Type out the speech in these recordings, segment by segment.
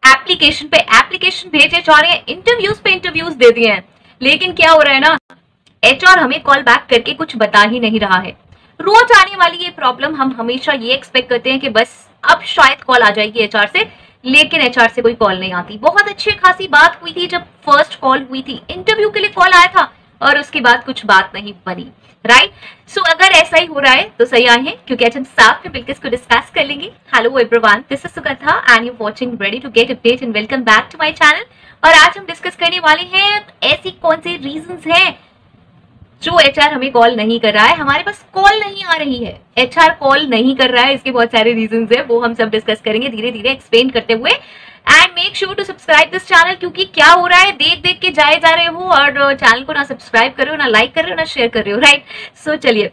Application भेजे जा रहे हैं, इंटरव्यूज पे इंटरव्यूज दे दिए हैं, लेकिन क्या हो रहा है ना, एचआर हमें कॉल बैक करके कुछ बता ही नहीं रहा है। रोज आने वाली ये प्रॉब्लम, हम हमेशा ये एक्सपेक्ट करते हैं कि बस अब शायद कॉल आ जाएगी एचआर से, लेकिन एचआर से कोई कॉल नहीं आती। बहुत अच्छी खासी बात हुई थी जब फर्स्ट कॉल हुई थी, इंटरव्यू के लिए कॉल आया था और उसके बाद कुछ बात नहीं बनी, राइट। सो अगर ऐसा ही हो रहा है तो सही आए हैं, क्योंकि आज हम साथ में मिलकर इसको डिस्कस कर लेंगे। Hello everyone, this is Sugandha and you watching ready to get update and welcome back to my channel. और आज हम डिस्कस करने वाले हैं ऐसी कौन सी रीजंस हैं जो एचआर हमें कॉल नहीं कर रहा है, हमारे पास कॉल नहीं आ रही है, एचआर कॉल नहीं कर रहा है, इसके बहुत सारे रीजंस है, वो हम सब डिस्कस करेंगे धीरे धीरे एक्सप्लेन करते हुए। And make sure to subscribe this channel, क्योंकि क्या हो रहा है देख देख के जाए जा रहे हो और चैनल को ना सब्सक्राइब कर रहे हो, ना लाइक कर रहे हो, ना शेयर कर रहे हो, राइट। सो चलिए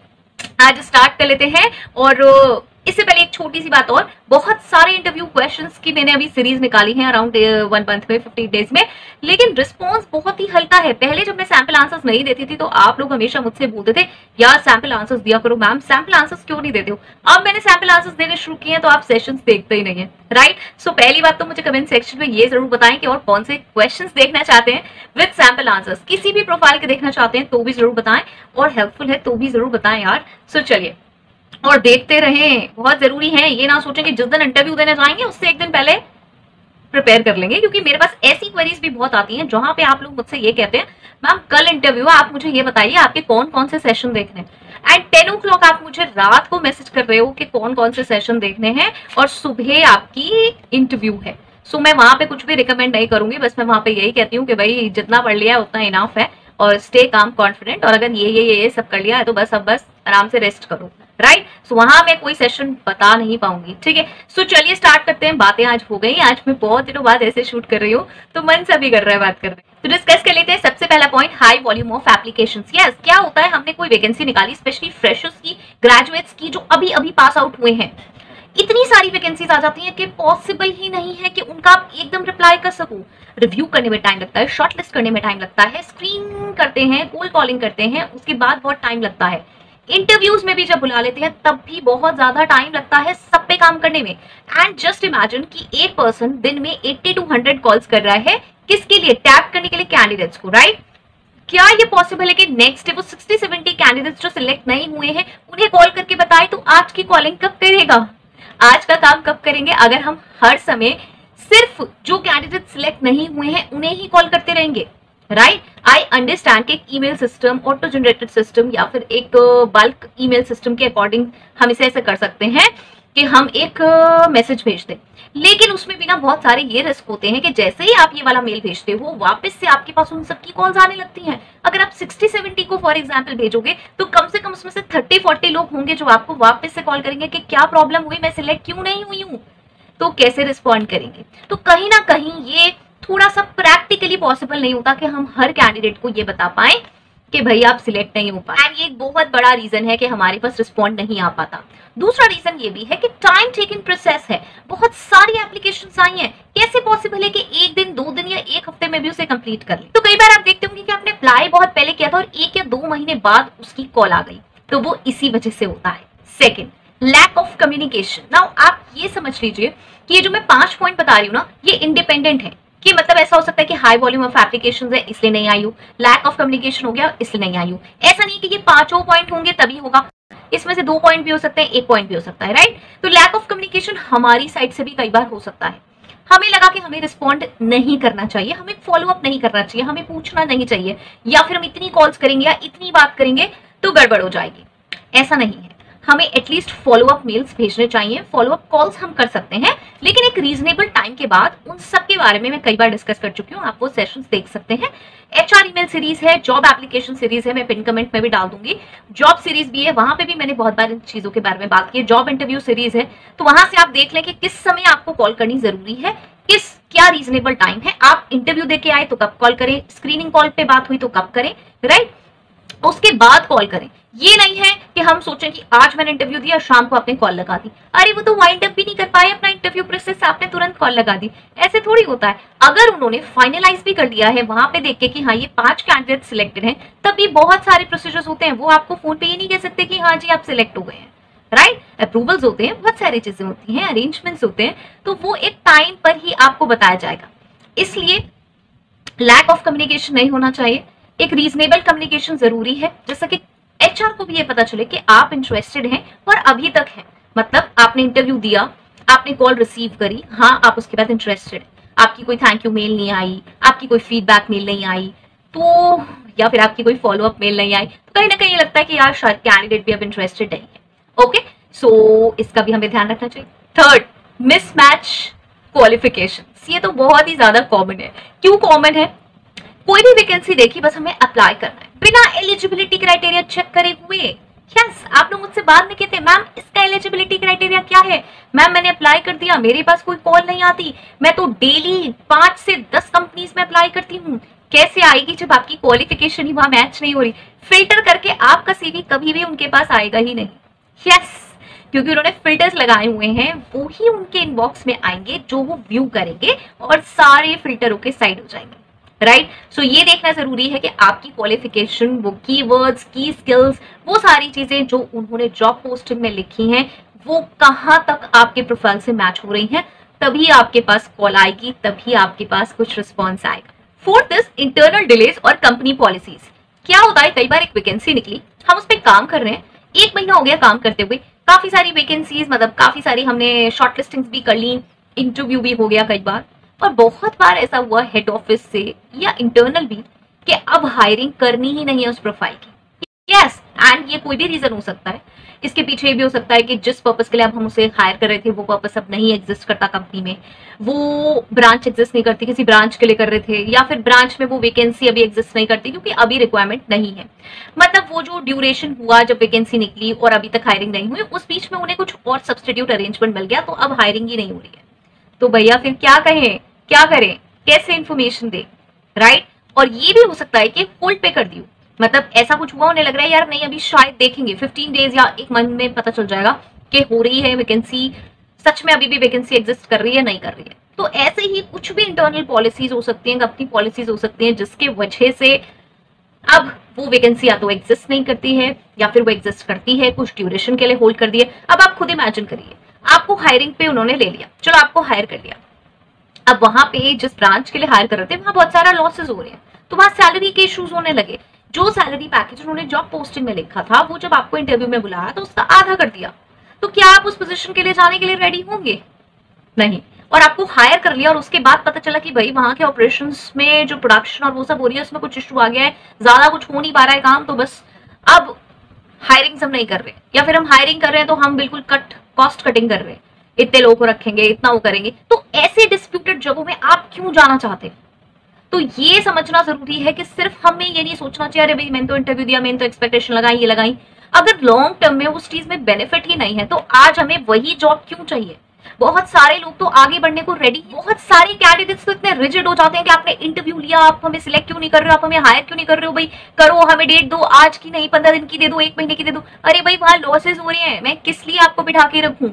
आज स्टार्ट कर लेते हैं। और इससे पहले एक छोटी सी बात और, बहुत सारे इंटरव्यू क्वेश्चंस की मैंने अभी सीरीज निकाली है अराउंड 1 मंथ में, 15 डेज में, लेकिन रिस्पॉन्स बहुत ही हल्का है। पहले जब मैं सैंपल आंसर्स नहीं देती थी तो आप लोग हमेशा मुझसे बोलते थे यार सैंपल आंसर्स दिया करो मैम, सैंपल आंसर्स क्यों नहीं देते हो। अब मैंने सैंपल आंसर्स देने शुरू किए हैं तो आप सेशंस देखते ही नहीं है, राइट। सो पहली बात तो मुझे कमेंट सेक्शन में ये जरूर बताएं कि और कौन से क्वेश्चंस देखना चाहते हैं विद सैंपल आंसर्स, किसी भी प्रोफाइल के देखना चाहते हैं तो भी जरूर बताएं, और हेल्पफुल है तो भी जरूर बताएं यार। सो चलिए और देखते रहें, बहुत जरूरी है। ये ना सोचें कि जिस दिन इंटरव्यू देने जाएंगे उससे एक दिन पहले प्रिपेयर कर लेंगे, क्योंकि मेरे पास ऐसी क्वेरीज भी बहुत आती हैं जहां पे आप लोग मुझसे ये कहते हैं मैम कल इंटरव्यू है, आप मुझे ये बताइए आपके कौन कौन से सेशन देखने हैं। एंड 10 o'clock आप मुझे रात को मैसेज कर रहे हो कि कौन कौन से सेशन देखने हैं, और सुबह आपकी इंटरव्यू है। सो मैं वहां पे कुछ भी रिकमेंड नहीं करूंगी, बस मैं वहां पे यही कहती हूँ कि भाई जितना पढ़ लिया है उतना इनफ है, और स्टे काम कॉन्फिडेंट, और अगर ये सब कर लिया है तो बस अब बस आराम से रेस्ट करो, राइट। सो वहां मैं कोई सेशन बता नहीं पाऊंगी, ठीक है। सो चलिए स्टार्ट करते हैं। बातें आज हो गई, आज मैं बहुत दिनों बाद ऐसे शूट कर रही हूँ तो मन से भी कर रहा है बात करने। तो डिस्कस कर लेते हैं। सबसे पहला point, high volume of applications. Yes, क्या होता है, हमने कोई वैकेंसी निकाली स्पेशली फ्रेशर्स की, ग्रेजुएट्स की जो अभी अभी पास आउट हुए हैं, इतनी सारी वैकेंसीज आ जाती हैं कि पॉसिबल ही नहीं है कि उनका आप एकदम रिप्लाई कर सको। रिव्यू करने में टाइम लगता है, शॉर्टलिस्ट करने में टाइम लगता है, स्क्रीन करते हैं, कोल्ड कॉलिंग करते हैं, उसके बाद बहुत टाइम लगता है। इंटरव्यूज में भी जब बुला लेते हैं तब भी बहुत ज्यादा टाइम लगता है सब पे काम करने में। एंड जस्ट इमेजिन कि एक पर्सन दिन में 80 to 100 कॉल्स कर रहा है, किसके लिए, टैप करने के लिए कैंडिडेट्स को, राइट। क्या ये पॉसिबल है कि नेक्स्ट डे वो 60-70 कैंडिडेट्स जो सिलेक्ट नहीं हुए हैं उन्हें कॉल करके बताए? तो आज की कॉलिंग कब करेगा, आज का काम कब करेंगे, अगर हम हर समय सिर्फ जो कैंडिडेट सिलेक्ट नहीं हुए हैं उन्हें ही कॉल करते रहेंगे, राइट। आई अंडरस्टैंड कि एक email system, auto generated system या फिर एक बल्क ईमेल सिस्टम के अकॉर्डिंग हम इसे ऐसे कर सकते हैं कि हम एक मैसेज भेज दें, लेकिन उसमें भी ना बहुत सारे ये रिस्क होते हैं कि जैसे ही आप ये वाला मेल भेजते हो वापस से आपके पास उन सबकी कॉल्स आने लगती हैं। अगर आप 60-70 को फॉर एग्जांपल भेजोगे तो कम से कम उसमें से 30-40 लोग होंगे जो आपको वापस से कॉल करेंगे कि क्या प्रॉब्लम हुई, मैं सिलेक्ट क्यों नहीं हुई हूँ, तो कैसे रिस्पॉन्ड करेंगे। तो कहीं ना कहीं ये थोड़ा सा प्रैक्टिकली पॉसिबल नहीं होता कि हम हर कैंडिडेट को ये बता पाए कि भाई आप सिलेक्ट नहीं हो पाए। एंड ये एक बहुत बड़ा रीजन है कि हमारे पास रिस्पॉन्ड नहीं आ पाता। दूसरा रीजन ये भी है कि टाइम टेकिंग प्रोसेस है, बहुत सारी एप्लीकेशंस आई हैं, कैसे पॉसिबल है कि एक दिन, 2 दिन या 1 हफ्ते में भी उसे कंप्लीट कर ले। तो कई बार आप देखते होंगे कि आपने अप्लाई बहुत पहले किया था और 1 या 2 महीने बाद उसकी कॉल आ गई, तो वो इसी वजह से होता है। Second, lack of communication. Now आप ये समझ लीजिए कि ये जो मैं 5 पॉइंट बता रही हूँ ना, ये इंडिपेंडेंट है, कि मतलब ऐसा हो सकता है कि हाई वॉल्यूम ऑफ एप्लीकेशंस है इसलिए नहीं आई हूँ, लैक ऑफ कम्युनिकेशन हो गया इसलिए नहीं आई हूँ। ऐसा नहीं कि ये 5 पॉइंट होंगे तभी होगा, इसमें से 2 पॉइंट भी हो सकते हैं, 1 पॉइंट भी हो सकता है, राइट। तो लैक ऑफ कम्युनिकेशन हमारी साइड से भी कई बार हो सकता है। हमें लगा कि हमें रिस्पॉन्ड नहीं करना चाहिए, हमें फॉलो अप नहीं करना चाहिए, हमें पूछना नहीं चाहिए, या फिर हम इतनी कॉल्स करेंगे या इतनी बात करेंगे तो गड़बड़ हो जाएगी। ऐसा नहीं है, हमें एटलीस्ट फॉलो अप मेल्स भेजने चाहिए, फॉलो अप कॉल्स हम कर सकते हैं, लेकिन एक रीजनेबल टाइम के बाद। उन सब के बारे में मैं कई बार डिस्कस कर चुकी हूँ, आप वो सेशंस देख सकते हैं। एचआर ईमेल सीरीज है, जॉब एप्लीकेशन सीरीज है, मैं पिन कमेंट में भी डाल दूंगी। जॉब सीरीज भी है, वहां पे भी मैंने बहुत बार इन चीजों के बारे में बात की है। जॉब इंटरव्यू सीरीज है, तो वहां से आप देख लें कि किस समय आपको कॉल करनी जरूरी है, क्या रीजनेबल टाइम है। आप इंटरव्यू देके आए तो कब कॉल करें, स्क्रीनिंग कॉल पे बात हुई तो कब करें, राइट, उसके बाद कॉल करें। ये नहीं है कि हम सोचें कि आज मैंने इंटरव्यू दिया, शाम को आपने कॉल लगा दी, अरे वो तो वाइंड अप भी नहीं कर पाए अपना इंटरव्यू प्रोसेस, आपने तुरंत कॉल लगा दी। ऐसे थोड़ी होता है। अगर उन्होंने फाइनलाइज भी कर दिया है वहां पे देख के कि हाँ ये 5 कैंडिडेट सिलेक्टेड हैं, तब भी बहुत सारे प्रोसीजर्स होते हैं, वो आपको फोन पे ये नहीं कह सकते कि हाँ जी आप सिलेक्ट हो गए हैं, राइट? अप्रूवल्स होते हैं, बहुत सारी चीजें होती हैं, अरेंजमेंट्स होते हैं, तो वो एक टाइम पर ही आपको बताया जाएगा। इसलिए लैक ऑफ कम्युनिकेशन नहीं होना चाहिए, एक रीजनेबल कम्युनिकेशन जरूरी है, जैसा कि एचआर को भी ये पता चले कि आप इंटरेस्टेड हैं और अभी तक हैं। मतलब आपने इंटरव्यू दिया, आपने कॉल रिसीव करी, हाँ आप उसके बाद इंटरेस्टेड, आपकी कोई थैंक यू मेल नहीं आई, आपकी कोई फीडबैक मेल नहीं आई, तो या फिर आपकी कोई फॉलोअप मेल नहीं आई, तो कहीं ना कहीं लगता है कि यार शायद कैंडिडेट भी अब इंटरेस्टेड नहीं है। ओके, सो इसका भी हमें ध्यान रखना चाहिए। थर्ड, मिसमैच क्वालिफिकेशंस, ये तो बहुत ही ज्यादा कॉमन है। क्यों कॉमन है? कोई भी वैकेंसी देखी, बस हमें अप्लाई करना है बिना एलिजिबिलिटी क्राइटेरिया चेक करे हुए। यस, आप लोग मुझसे बाद में कहते मैम इसका एलिजिबिलिटी क्राइटेरिया क्या है? मैम मैंने अप्लाई कर दिया, मेरे पास कोई कॉल नहीं आती, मैं तो डेली 5 से 10 कंपनीज में अप्लाई करती हूँ। कैसे आएगी जब आपकी क्वालिफिकेशन ही वहां मैच नहीं हो रही? फिल्टर करके आपका सीवी कभी भी उनके पास आएगा ही नहीं। यस, क्योंकि उन्होंने फिल्टर्स लगाए हुए हैं, वो ही उनके इनबॉक्स में आएंगे जो वो व्यू करेंगे और सारे फिल्टर होके साइड हो जाएंगे। राइट? सो ये देखना जरूरी है कि आपकी क्वालिफिकेशन, वो कीवर्ड्स, की स्किल्स, वो सारी चीजें जो उन्होंने जॉब पोस्टिंग में लिखी हैं, वो कहाँ तक आपके प्रोफाइल से मैच हो रही हैं, तभी आपके पास कॉल आएगी, तभी आपके पास कुछ रिस्पॉन्स आएगा। फोर्थ इज इंटरनल डिलेज और कंपनी पॉलिसीज। क्या होता है, कई बार एक वैकेंसी निकली, हम उस पर काम कर रहे हैं, 1 महीना हो गया काम करते हुए, काफी सारी वैकेंसीज, मतलब काफी सारी हमने शॉर्टलिस्टिंग्स भी कर ली, इंटरव्यू भी हो गया कई बार, और बहुत बार ऐसा हुआ हेड ऑफिस से या इंटरनल भी कि अब हायरिंग करनी ही नहीं है उस प्रोफाइल की। यस, एंड ये कोई भी रीजन हो सकता है, इसके पीछे भी हो सकता है कि जिस पर्पस के लिए अब हम उसे हायर कर रहे थे वो पर्पस अब नहीं एग्जिस्ट करता कंपनी में, वो ब्रांच एग्जिस्ट नहीं करती, किसी ब्रांच के लिए कर रहे थे, या फिर ब्रांच में वो वैकेंसी अभी एग्जिस्ट नहीं करती क्योंकि अभी रिक्वायरमेंट नहीं है। मतलब वो जो ड्यूरेशन हुआ जब वैकेंसी निकली और अभी तक हायरिंग नहीं हुई, उस बीच में उन्हें कुछ और सब्सटीट्यूट अरेंजमेंट मिल गया, तो अब हायरिंग ही नहीं हो रही है। तो भैया फिर क्या कहें, क्या करें, कैसे इंफॉर्मेशन दे? राइट? और ये भी हो सकता है कि होल्ड पे कर दी, मतलब ऐसा कुछ हुआ, उन्हें लग रहा है यार नहीं अभी शायद देखेंगे, 15 डेज या 1 मंथ में पता चल जाएगा कि हो रही है वैकेंसी, सच में अभी भी वैकेंसी एग्जिस्ट कर रही है, नहीं कर रही है। तो ऐसे ही कुछ भी इंटरनल पॉलिसीज हो सकती हैं, कंपनी पॉलिसीज हो सकती हैं, जिसके वजह से अब वो वैकेंसी या तो एग्जिस्ट नहीं करती है या फिर वो एग्जिस्ट करती है, कुछ ड्यूरेशन के लिए होल्ड कर दिए। अब आप खुद इमेजिन करिए, आपको हायरिंग पे उन्होंने ले लिया, चलो आपको हायर कर लिया, अब वहां पे जिस ब्रांच के लिए हायर कर रहे थे वहां बहुत सारा लॉसेस हो रहे हैं, तो वहां सैलरी के इश्यूज होने लगे। जो सैलरी पैकेज उन्होंने जॉब पोस्टिंग में लिखा था, वो जब आपको इंटरव्यू में बुलाया तो उसका आधा कर दिया, तो क्या आप उस पोजीशन के लिए जाने के लिए रेडी होंगे? नहीं। और आपको हायर कर लिया और उसके बाद पता चला कि भाई वहां के ऑपरेशंस में जो प्रोडक्शन और वो सब हो रही है उसमें कुछ इशू आ गया है, ज्यादा कुछ हो नहीं पा रहा है काम, तो बस अब हायरिंग हम नहीं कर रहे, या फिर हम हायरिंग कर रहे हैं तो हम बिल्कुल कॉस्ट कटिंग कर रहे हैं, इतने लोगों को रखेंगे, इतना वो करेंगे। तो ऐसे डिस्प्यूटेड जगहों में आप क्यों जाना चाहते हैं? तो ये समझना जरूरी है कि सिर्फ हमें ये नहीं सोचना चाहिए अरे भाई मैंने तो इंटरव्यू दिया, मैंने तो एक्सपेक्टेशन लगाई, ये लगाई, अगर लॉन्ग टर्म में उस चीज में बेनिफिट ही नहीं है तो आज हमें वही जॉब क्यों चाहिए? बहुत सारे लोग तो आगे बढ़ने को रेडी, बहुत सारे कैंडिडेट्स तो इतने रिजिड हो जाते हैं कि आपने इंटरव्यू लिया, आप हमें सिलेक्ट क्यों नहीं कर रहे हो, आप हमें हायर क्यों नहीं कर रहे हो, भाई करो, हमें डेट दो, आज की नहीं 15 दिन की दे दो, 1 महीने की दे दो। अरे भाई वहां लॉसेस हो रहे हैं, मैं किस लिए आपको बिठा के रखूं?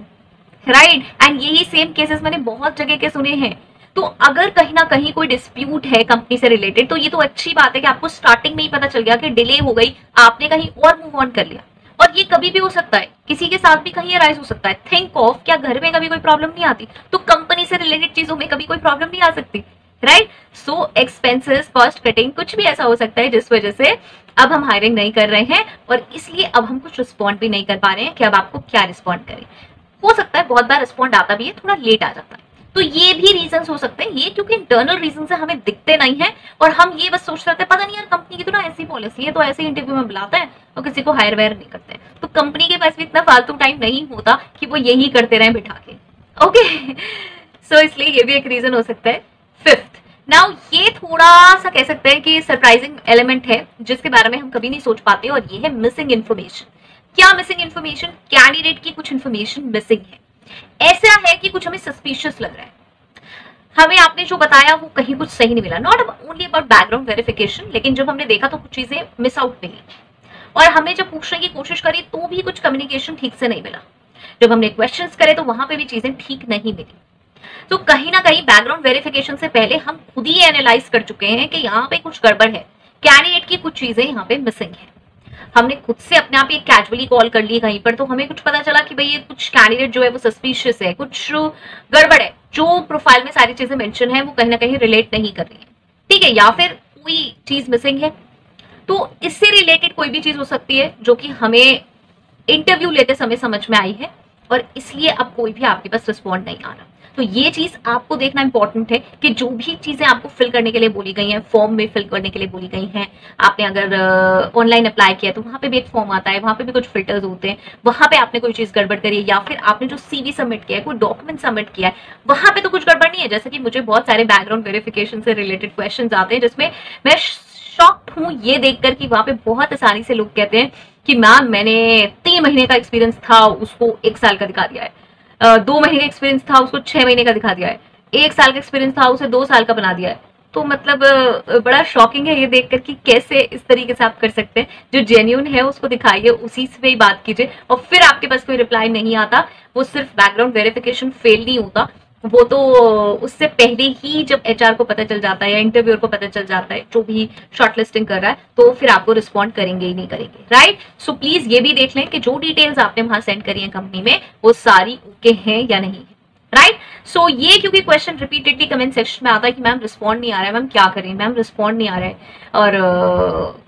राइट? एंड यही सेम केसेस मैंने बहुत जगह के सुने हैं। तो अगर कहीं ना कहीं कोई डिस्प्यूट है कंपनी से रिलेटेड, तो ये तो अच्छी बात है कि आपको स्टार्टिंग में ही पता चल गया कि डिले हो गई, आपने कहीं और मूव ऑन कर लिया। और ये कभी भी हो सकता है, किसी के साथ भी कहीं राइज हो सकता है। थिंक ऑफ, क्या घर में कभी कोई प्रॉब्लम नहीं आती, तो कंपनी से रिलेटेड चीजों में कभी कोई प्रॉब्लम नहीं आ सकती। राइट? सो एक्सपेंसेस, कॉस्ट कटिंग, कुछ भी ऐसा हो सकता है जिस वजह से अब हम हायरिंग नहीं कर रहे हैं और इसलिए अब हम कुछ रिस्पॉन्ड भी नहीं कर पा रहे हैं कि अब आपको क्या रिस्पॉन्ड करें। हो सकता है बहुत बार रिस्पॉन्ड आता भी है, थोड़ा लेट आ जाता है, तो ये भी रीजंस हो सकते हैं। ये क्योंकि इंटरनल रीजन से हमें दिखते नहीं है और हम ये बस सोच रहे थे पता नहीं यार कंपनी की तो ना ऐसी पॉलिसी है, तो ऐसे इंटरव्यू में बुलाता है और किसी को हायर वायर नहीं करते, तो कंपनी के पास भी इतना फालतू टाइम नहीं होता कि वो यही करते रहे बिठा के। ओके, सो इसलिए ये भी एक रीजन हो सकता है। फिफ्थ, नाउ ये थोड़ा सा कह सकते हैं कि सरप्राइजिंग एलिमेंट है जिसके बारे में हम कभी नहीं सोच पाते, और ये है मिसिंग इन्फॉर्मेशन। क्या मिसिंग इन्फॉर्मेशन? कैंडिडेट की कुछ इन्फॉर्मेशन मिसिंग है, ऐसा है कि कुछ हमें सस्पिशियस लग रहा है, हमें आपने जो बताया वो कहीं कुछ सही नहीं मिला। Not only about background verification, लेकिन जब हमने देखा तो कुछ चीजें मिस आउट मिली, और हमें जब पूछने की कोशिश करी तो भी कुछ कम्युनिकेशन ठीक से नहीं मिला, जब हमने क्वेश्चंस करे तो वहां पे भी चीजें ठीक नहीं मिली। तो कहीं ना कहीं बैकग्राउंड वेरिफिकेशन से पहले हम खुद ही एनालाइज कर चुके हैं कि यहाँ पे कुछ गड़बड़ है, कैंडिडेट की कुछ चीजें यहाँ पे मिसिंग है। हमने खुद से अपने आप ही कैजुअली कॉल कर ली कहीं पर, तो हमें कुछ पता चला कि भाई ये कुछ कैंडिडेट जो है वो सस्पिशियस है, कुछ गड़बड़ है, जो प्रोफाइल में सारी चीजें मेंशन है वो कहीं ना कहीं रिलेट नहीं कर रही है, ठीक है, या फिर कोई चीज मिसिंग है, तो इससे रिलेटेड कोई भी चीज हो सकती है जो कि हमें इंटरव्यू लेते समय समझ में आई है और इसलिए अब कोई भी आपके पास रिस्पॉन्ड नहीं आ रहा। तो ये चीज आपको देखना इंपॉर्टेंट है कि जो भी चीजें आपको फिल करने के लिए बोली गई हैं, फॉर्म में फिल करने के लिए बोली गई हैं, आपने अगर ऑनलाइन अप्लाई किया तो वहां पे भी एक फॉर्म आता है, वहां पे भी कुछ फिल्टर्स होते हैं, वहां पे आपने कोई चीज गड़बड़ करी है या फिर आपने जो सीवी सबमिट किया है, कोई डॉक्यूमेंट सबमिट किया है, वहां पे तो कुछ गड़बड़ नहीं है। जैसे कि मुझे बहुत सारे बैकग्राउंड वेरिफिकेशन से रिलेटेड क्वेश्चन आते हैं जिसमें मैं शॉक्ड हूँ ये देखकर कि वहां पे बहुत आसानी से लोग कहते हैं कि मैम मैंने 3 महीने का एक्सपीरियंस था उसको 1 साल का दिखा दिया है, 2 महीने का एक्सपीरियंस था उसको 6 महीने का दिखा दिया है, 1 साल का एक्सपीरियंस था उसे 2 साल का बना दिया है। तो मतलब बड़ा शॉकिंग है ये देखकर कि कैसे इस तरीके से आप कर सकते हैं। जो जेन्युइन है उसको दिखाइए, उसी से ही बात कीजिए, और फिर आपके पास कोई रिप्लाई नहीं आता, वो सिर्फ बैकग्राउंड वेरिफिकेशन फेल नहीं होता, वो तो उससे पहले ही जब एचआर को पता चल जाता है या इंटरव्यूअर को पता चल जाता है जो भी शॉर्टलिस्टिंग कर रहा है, तो फिर आपको रिस्पॉन्ड करेंगे ही नहीं करेंगे, राइट। सो प्लीज ये भी देख लें कि जो डिटेल्स आपने वहां सेंड करी है कंपनी में वो सारी ओके हैं या नहीं है, राइट। सो ये क्योंकि क्वेश्चन रिपीटेडली कमेंट सेक्शन में आता है कि मैम रिस्पॉन्ड नहीं आ रहा है, मैम क्या करें, मैम रिस्पॉन्ड नहीं आ रहा है और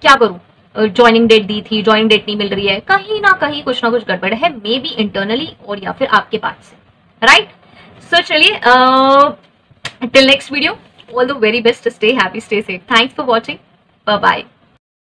क्या करूं, ज्वाइनिंग डेट दी थी, ज्वाइनिंग डेट नहीं मिल रही है, कहीं ना कहीं कुछ ना कुछ गड़बड़ है, मे बी इंटरनली और या फिर आपके पार्ट से, राइट। So चलिए till next video, all the very best, stay happy, stay safe. Thanks for watching. Bye bye.